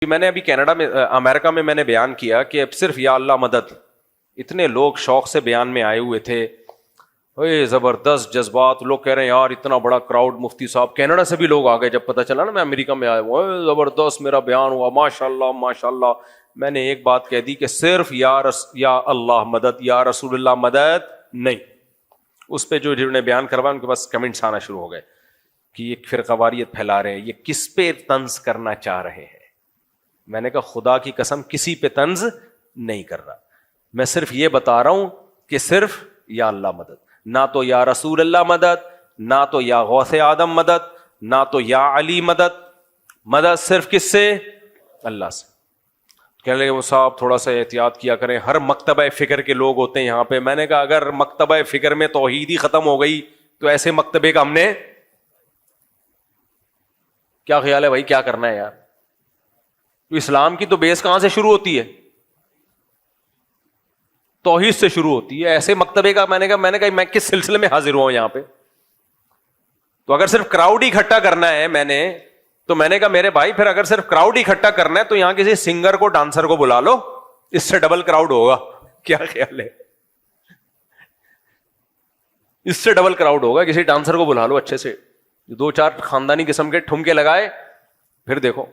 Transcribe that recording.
میں نے ابھی کینیڈا میں امریکہ میں نے بیان کیا کہ اب صرف یا اللہ مدد، اتنے لوگ شوق سے بیان میں آئے ہوئے تھے، زبردست جذبات، لوگ کہہ رہے ہیں یار اتنا بڑا کراؤڈ، مفتی صاحب کینیڈا سے بھی لوگ آ گئے، جب پتہ چلا نا میں امریکہ میں آیا ہوں، زبردست میرا بیان ہوا، ماشاء اللہ ماشاء اللہ۔ میں نے ایک بات کہہ دی کہ صرف یا اللہ مدد، یا رسول اللہ مدد نہیں۔ اس پہ جو جنہوں نے بیان کروایا ان کے پاس کمنٹس آنا شروع ہو گئے کہ یہ فرقہ واریت پھیلا رہے ہیں، یہ کس پہ طنز کرنا چاہ رہے ہیں۔ میں نے کہا خدا کی قسم کسی پہ طنز نہیں کر رہا، میں صرف یہ بتا رہا ہوں کہ صرف یا اللہ مدد، نہ تو یا رسول اللہ مدد، نہ تو یا غوث آدم مدد، نہ تو یا علی مدد۔ مدد صرف کس سے؟ اللہ سے۔ کہنے لگے وہ صاحب تھوڑا سا احتیاط کیا کریں، ہر مکتبہ فکر کے لوگ ہوتے ہیں یہاں پہ۔ میں نے کہا اگر مکتبہ فکر میں توحید ہی ختم ہو گئی تو ایسے مکتبے کا ہم نے کیا خیال ہے بھائی، کیا کرنا ہے یار؟ تو اسلام کی تو بیس کہاں سے شروع ہوتی ہے؟ توحید سے شروع ہوتی ہے۔ ایسے مکتبے کا میں نے کہا میں کس سلسلے میں حاضر ہوا ہوں یہاں پہ؟ تو اگر صرف کراؤڈ اکٹھا کرنا ہے تو میں نے کہا میرے بھائی پھر اگر صرف کراؤڈ اکٹھا کرنا ہے تو یہاں کسی سنگر کو، ڈانسر کو بلا لو، اس سے ڈبل کراؤڈ ہوگا۔ کیا خیال ہے؟ اس سے ڈبل کراؤڈ ہوگا، کسی ڈانسر کو بلا لو اچھے سے، 2-4 خاندانی قسم کے ٹھمکے لگائے، پھر دیکھو۔